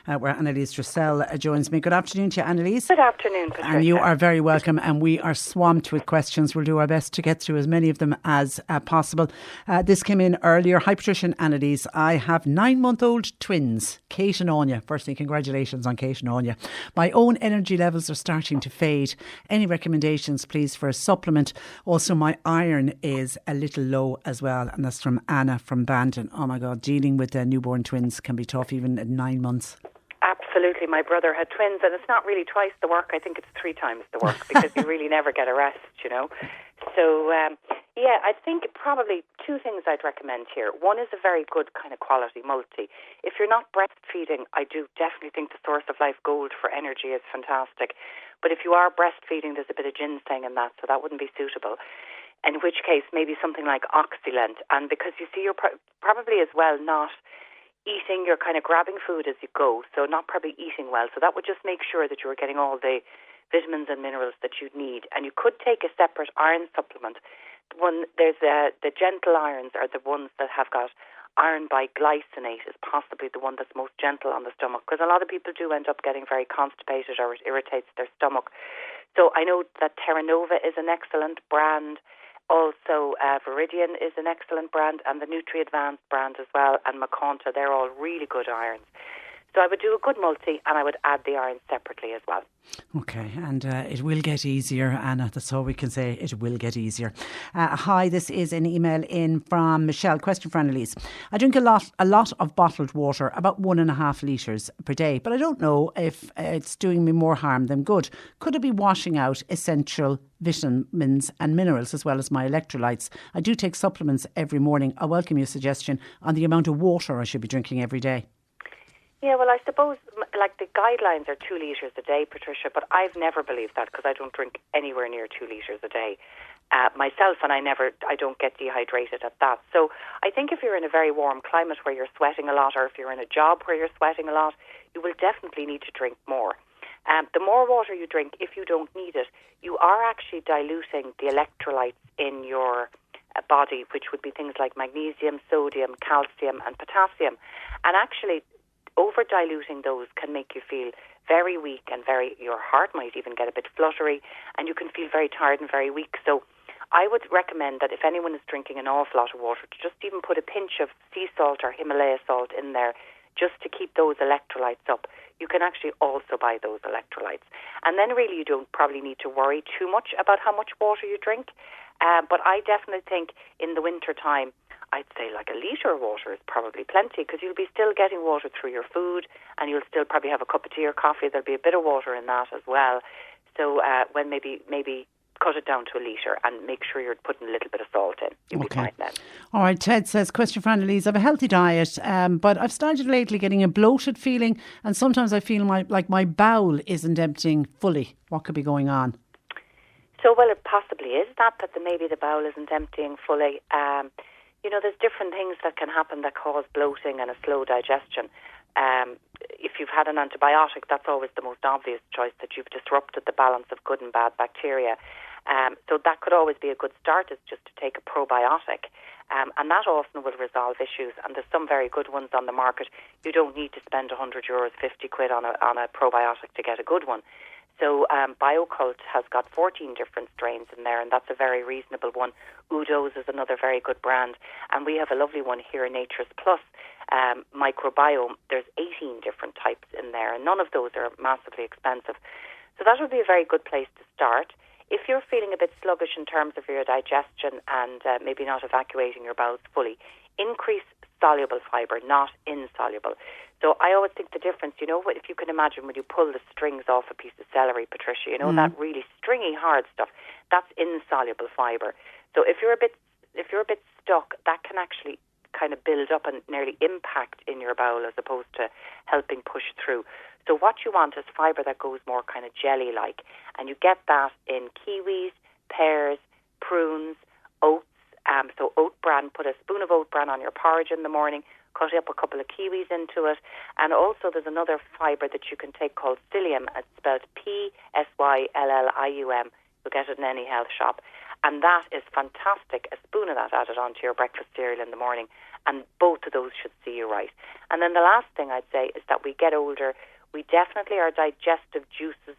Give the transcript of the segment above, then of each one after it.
where Anneliese joins me. Good afternoon to you, Anneliese. Good afternoon, Patricia. And you are very welcome, and we are swamped with questions. We'll do our best to get through as many of them as possible. This came in earlier. Hi, Patricia and Anneliese. I have 9-month-old twins, Kate and Anya. Firstly, congratulations on Kate and Anya. My own energy levels are starting to fade. Any recommendations, please, for a supplement? Also, my iron is a little low as well, and that's from Anna from Bandon. Oh my God, dealing with newborn twins can be tough even at 9 months. Absolutely. My brother had twins, and it's not really twice the work. I think it's 3 times the work because you really never get a rest, you know. So, I think probably 2 things I'd recommend here. One is a very good kind of quality multi. If you're not breastfeeding, I do definitely think the Source of Life Gold for energy is fantastic. But if you are breastfeeding, there's a bit of ginseng in that, so that wouldn't be suitable. In which case, maybe something like Oxylent. And because you see, you're probably as well not eating, you're kind of grabbing food as you go, so not probably eating well. So that would just make sure that you were getting all the vitamins and minerals that you'd need. And you could take a separate iron supplement. The gentle irons are the ones that have got iron biglycinate is possibly the one that's most gentle on the stomach, because a lot of people do end up getting very constipated or it irritates their stomach. So I know that Terranova is an excellent brand. Also, Ferrodyn is an excellent brand, and the NutriAdvanced brand as well, and Maconta. They're all really good irons. So I would do a good multi, and I would add the iron separately as well. Okay, and it will get easier, Anna. That's all we can say. It will get easier. Hi, this is an email in from Michelle. Question for Anneliese. I drink a lot of bottled water, about 1.5 litres per day, but I don't know if it's doing me more harm than good. Could it be washing out essential vitamins and minerals as well as my electrolytes? I do take supplements every morning. I welcome your suggestion on the amount of water I should be drinking every day. Yeah, well, I suppose like the guidelines are 2 litres a day, Patricia, but I've never believed that because I don't drink anywhere near 2 litres a day myself, and I don't get dehydrated at that. So I think if you're in a very warm climate where you're sweating a lot, or if you're in a job where you're sweating a lot, you will definitely need to drink more. The more water you drink, if you don't need it, you are actually diluting the electrolytes in your body, which would be things like magnesium, sodium, calcium and potassium. And actually, over-diluting those can make you feel very weak and your heart might even get a bit fluttery, and you can feel very tired and very weak. So I would recommend that if anyone is drinking an awful lot of water, to just even put a pinch of sea salt or Himalaya salt in there just to keep those electrolytes up. You can actually also buy those electrolytes. And then really you don't probably need to worry too much about how much water you drink. But I definitely think in the winter time, I'd say like a litre of water is probably plenty, because you'll be still getting water through your food, and you'll still probably have a cup of tea or coffee. There'll be a bit of water in that as well. So when maybe cut it down to a litre and make sure you're putting a little bit of salt in. You'll be fine then. All right, Ted says, question for Anneliese. I have a healthy diet, but I've started lately getting a bloated feeling, and sometimes I feel like my bowel isn't emptying fully. What could be going on? So, well, it possibly is that maybe the bowel isn't emptying fully. There's different things that can happen that cause bloating and a slow digestion. If you've had an antibiotic, that's always the most obvious choice, that you've disrupted the balance of good and bad bacteria. So that could always be a good start, is just to take a probiotic. And that often will resolve issues. And there's some very good ones on the market. You don't need to spend €100, 50 quid on a probiotic to get a good one. So BioKult has got 14 different strains in there, and that's a very reasonable one. Udos is another very good brand. And we have a lovely one here, Natures Plus Microbiome. There's 18 different types in there, and none of those are massively expensive. So that would be a very good place to start. If you're feeling a bit sluggish in terms of your digestion and maybe not evacuating your bowels fully, increase soluble fibre, not insoluble. So I always think the difference, if you can imagine when you pull the strings off a piece of celery, Patricia, that really stringy, hard stuff, that's insoluble fibre. So if you're a bit stuck, that can actually kind of build up and nearly impact in your bowel as opposed to helping push through. So what you want is fibre that goes more kind of jelly-like, and you get that in kiwis, pears, prunes, oats. So oat bran, put a spoon of oat bran on your porridge in the morning, cut up a couple of kiwis into it, and also there's another fibre that you can take called psyllium. It's spelled Psyllium. You'll get it in any health shop. And that is fantastic. A spoon of that added onto your breakfast cereal in the morning, And both of those should see you right. And then the last thing I'd say is that we get older, we definitely, our digestive juices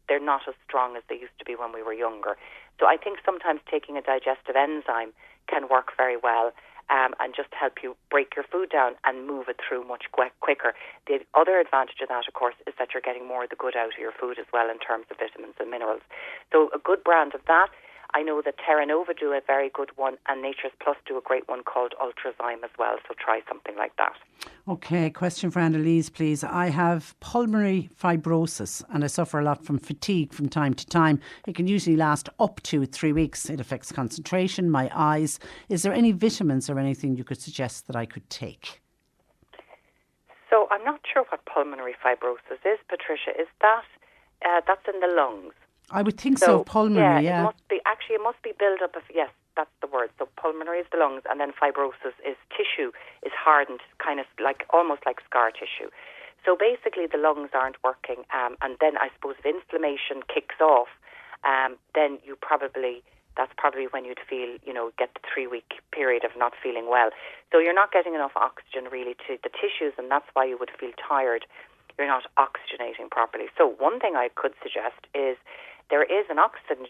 they're not as strong as they used to be when we were younger. So I think sometimes taking a digestive enzyme can work very well and just help you break your food down and move it through much quicker. The other advantage of that, of course, is that you're getting more of the good out of your food as well in terms of vitamins and minerals. So a good brand of that. I know that Terranova do a very good one, and Natures Plus do a great one called Ultrazyme as well, so try something like that. Okay, question for Anneliese, please. I have pulmonary fibrosis and I suffer a lot from fatigue from time to time. It can usually last up to 3 weeks. It affects concentration, my eyes. Is there any vitamins or anything you could suggest that I could take? So I'm not sure what pulmonary fibrosis is, Patricia. Is that, that's in the lungs? I would think so, pulmonary, yeah. It must be build up of, yes, that's the word. So pulmonary is the lungs, and then fibrosis is tissue, is hardened, kind of like, almost like scar tissue. So basically the lungs aren't working, and then I suppose if inflammation kicks off, then that's probably when you'd feel, get the 3 week period of not feeling well. So you're not getting enough oxygen really to the tissues, and that's why you would feel tired. You're not oxygenating properly. So one thing I could suggest is there is an oxygen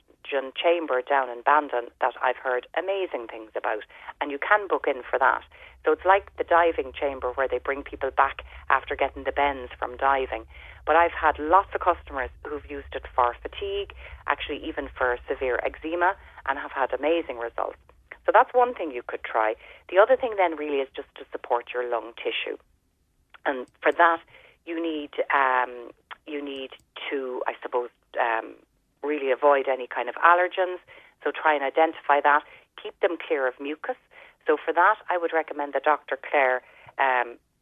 chamber down in Bandon that I've heard amazing things about, and you can book in for that. So it's like the diving chamber where they bring people back after getting the bends from diving. But I've had lots of customers who've used it for fatigue, actually even for severe eczema, and have had amazing results. So that's one thing you could try. The other thing then really is just to support your lung tissue. And for that, you need to, I suppose, really avoid any kind of allergens. So try and identify that. Keep them clear of mucus. So for that, I would recommend the Dr. Clare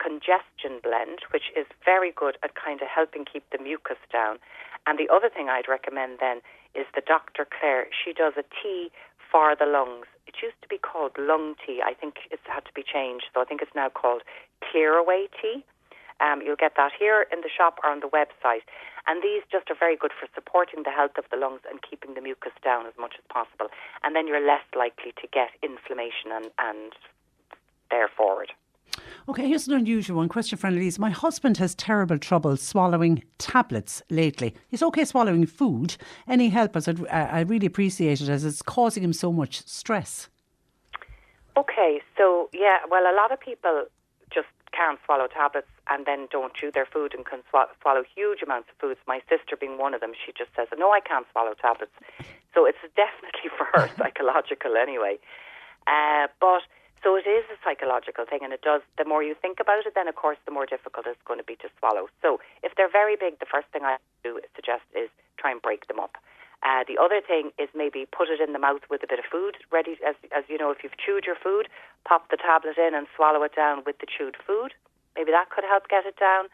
congestion blend, which is very good at kind of helping keep the mucus down. And the other thing I'd recommend then is the Dr. Clare. She does a tea for the lungs. It used to be called lung tea. I think it's had to be changed. So I think it's now called Clear Away tea. You'll get that here in the shop or on the website. And these just are very good for supporting the health of the lungs and keeping the mucus down as much as possible. And then you're less likely to get inflammation and forward. Okay, here's an unusual one. Question for Anneliese. My husband has terrible trouble swallowing tablets lately. He's okay swallowing food. Any help? I really appreciate it as it's causing him so much stress. Okay, so yeah, well, a lot of people just can't swallow tablets and then don't chew their food and can swallow huge amounts of foods. My sister being one of them, she just says, no, I can't swallow tablets. So it's definitely for her psychological anyway. So it is a psychological thing, and it does, the more you think about it, then of course the more difficult it's going to be to swallow. So if they're very big, the first thing I suggest is try and break them up. The other thing is maybe put it in the mouth with a bit of food ready. As you know, if you've chewed your food, pop the tablet in and swallow it down with the chewed food. Maybe that could help get it down.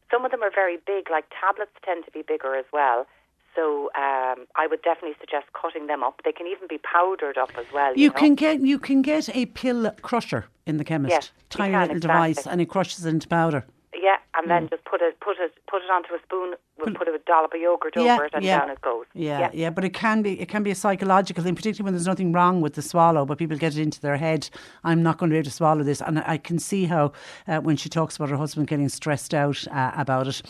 Some of them are very big, like tablets tend to be bigger as well. So I would definitely suggest cutting them up. They can even be powdered up as well. You can get a pill crusher in the chemist. Yes, tiny little device, and it crushes it into powder. Yeah, and then just put it onto a spoon. We'll put a dollop of yogurt over it, and down it goes. Yeah. But it can be a psychological thing, particularly when there's nothing wrong with the swallow, but people get it into their head. I'm not going to be able to swallow this, and I can see how when she talks about her husband getting stressed out about it.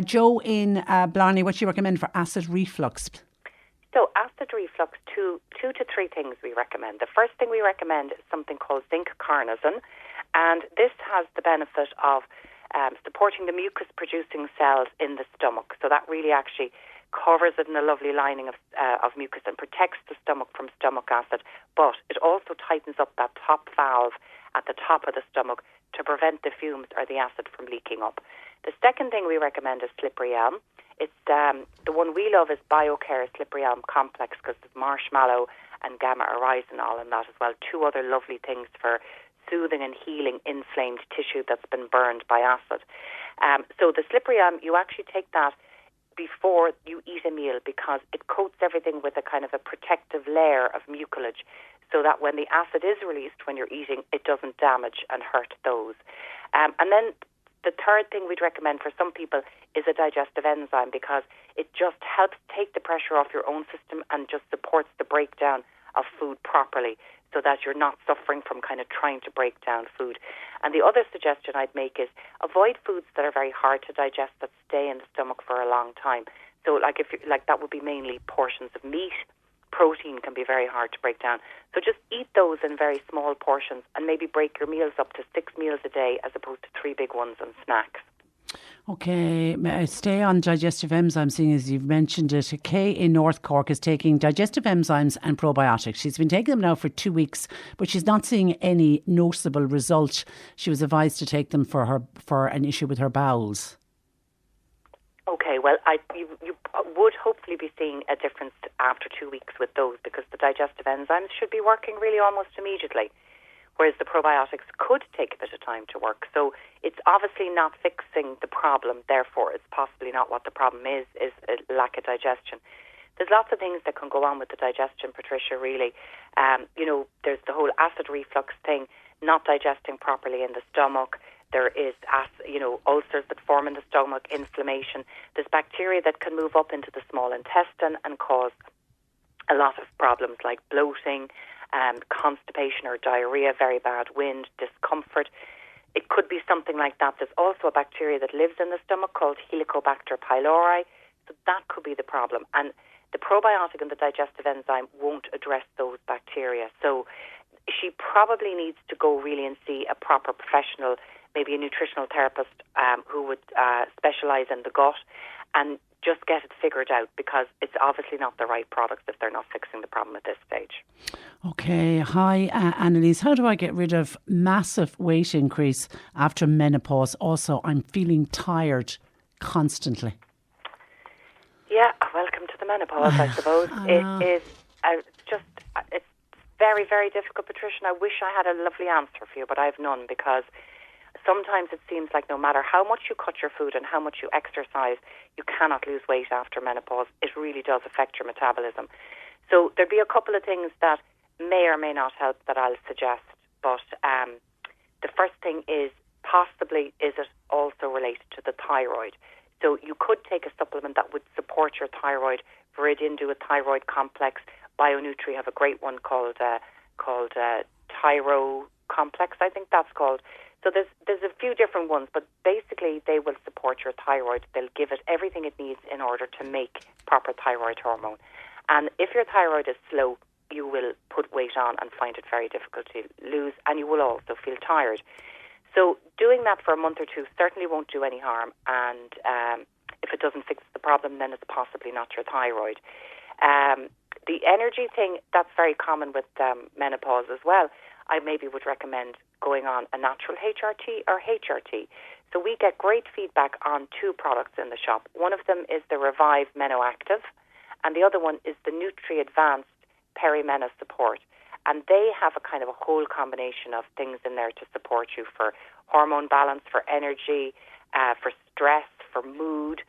Joe in Blarney, what do you recommend for acid reflux? So acid reflux, two to three things we recommend. The first thing we recommend is something called zinc carnosine, and this has the benefit of supporting the mucus-producing cells in the stomach. So that really actually covers it in a lovely lining of mucus and protects the stomach from stomach acid. But it also tightens up that top valve at the top of the stomach to prevent the fumes or the acid from leaking up. The second thing we recommend is slippery elm. It's the one we love is BioKult slippery elm complex because there's marshmallow and gamma oryzanol in that as well. Two other lovely things for soothing and healing inflamed tissue that's been burned by acid. So the slippery elm, you actually take that before you eat a meal because it coats everything with a kind of a protective layer of mucilage so that when the acid is released when you're eating, it doesn't damage and hurt those. And then the third thing we'd recommend for some people is a digestive enzyme because it just helps take the pressure off your own system and just supports the breakdown of food properly. so that you're not suffering from kind of trying to break down food. And the other suggestion I'd make is avoid foods that are very hard to digest that stay in the stomach for a long time. So that would be mainly portions of meat. Protein can be very hard to break down. So just eat those in very small portions and maybe break your meals up to 6 meals a day as opposed to 3 big ones and snacks. Okay, stay on digestive enzymes, seeing as you've mentioned it. Kay in North Cork is taking digestive enzymes and probiotics. She's been taking them now for 2 weeks, but she's not seeing any noticeable result. She was advised to take them for an issue with her bowels. Okay, well, you would hopefully be seeing a difference after 2 weeks with those, because the digestive enzymes should be working really almost immediately, whereas the probiotics could take a bit of time to work. So it's obviously not fixing the problem, therefore it's possibly not what the problem is a lack of digestion. There's lots of things that can go on with the digestion, Patricia, really. There's the whole acid reflux thing, not digesting properly in the stomach. There is, ulcers that form in the stomach, inflammation. There's bacteria that can move up into the small intestine and cause a lot of problems like bloating, constipation or diarrhea, very bad wind, discomfort. It could be something like that. There's also a bacteria that lives in the stomach called Helicobacter pylori. So that could be the problem. And the probiotic and the digestive enzyme won't address those bacteria. So she probably needs to go really and see a proper professional, maybe a nutritional therapist who would specialise in the gut, and just get it figured out, because it's obviously not the right products if they're not fixing the problem at this stage. Okay, hi Anneliese. How do I get rid of massive weight increase after menopause? Also, I'm feeling tired constantly. Yeah, welcome to the menopause, I suppose. It is it's very, very difficult, Patricia, and I wish I had a lovely answer for you, but I have none, because sometimes it seems like no matter how much you cut your food and how much you exercise, you cannot lose weight after menopause. It really does affect your metabolism. So there'd be a couple of things that may or may not help that I'll suggest. But the first thing is possibly, is it also related to the thyroid? So you could take a supplement that would support your thyroid. Viridian do a thyroid complex. BioNutri have a great one called Thyro Complex, I think that's called. So there's a few different ones, but basically they will support your thyroid. They'll give it everything it needs in order to make proper thyroid hormone. And if your thyroid is slow, you will put weight on and find it very difficult to lose, and you will also feel tired. So doing that for a month or two certainly won't do any harm, and if it doesn't fix the problem, then it's possibly not your thyroid. The energy thing, that's very common with menopause as well. I maybe would recommend going on a natural HRT or HRT. So we get great feedback on 2 products in the shop. One of them is the Revive Menoactive, and the other one is the NutriAdvanced Perimenopause Support. And they have a kind of a whole combination of things in there to support you for hormone balance, for energy, for stress, for mood,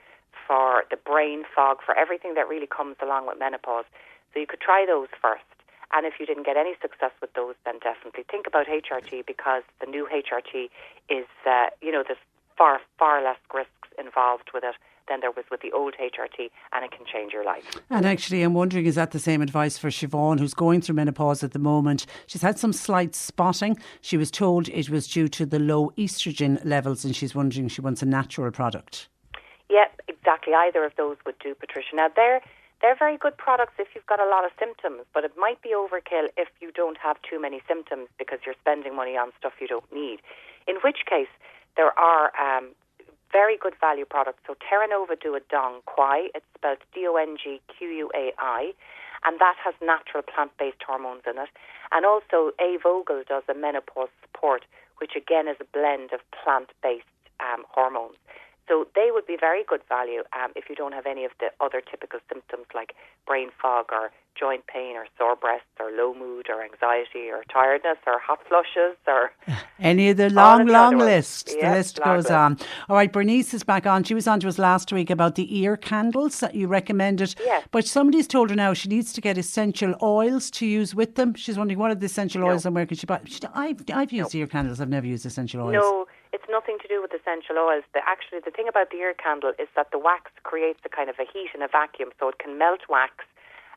for the brain fog, for everything that really comes along with menopause. So you could try those first. And if you didn't get any success with those, then definitely think about HRT, because the new HRT is, there's far, far less risks involved with it than there was with the old HRT, and it can change your life. And actually, I'm wondering, is that the same advice for Siobhan, who's going through menopause at the moment? She's had some slight spotting. She was told it was due to the low estrogen levels, and she's wondering, she wants a natural product. Yeah, exactly. Either of those would do, Patricia. Now, they're very good products if you've got a lot of symptoms, but it might be overkill if you don't have too many symptoms, because you're spending money on stuff you don't need. In which case, there are very good value products. So Terranova do a Dong Quai. It's spelled DONGQUAI, and that has natural plant-based hormones in it. And also A Vogel does a menopause support, which again is a blend of plant-based hormones. So they would be very good value if you don't have any of the other typical symptoms like brain fog or joint pain or sore breasts or low mood or anxiety or tiredness or hot flushes or any of the long list. Yes, the list goes on. All right, Bernice is back on. She was on to us last week about the ear candles that you recommended. Yes. But somebody's told her now she needs to get essential oils to use with them. She's wondering, what are the essential oils and where can she buy? I've used ear candles. I've never used essential oils. No, it's nothing to do with essential oils. Actually, the thing about the ear candle is that the wax creates a kind of a heat and a vacuum, so it can melt wax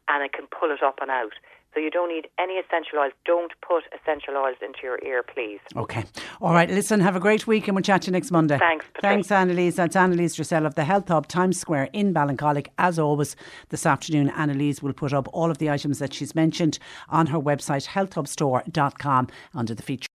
and it can pull it up and out. So you don't need any essential oils. Don't put essential oils into your ear, please. Okay. All right. Listen, have a great week and we'll chat to you next Monday. Thanks, Patricia. Thanks, Anneliese. That's Anneliese Dressel of the Health Hub, Times Square in Ballincollig. As always, this afternoon, Anneliese will put up all of the items that she's mentioned on her website, healthhubstore.com, under the feature.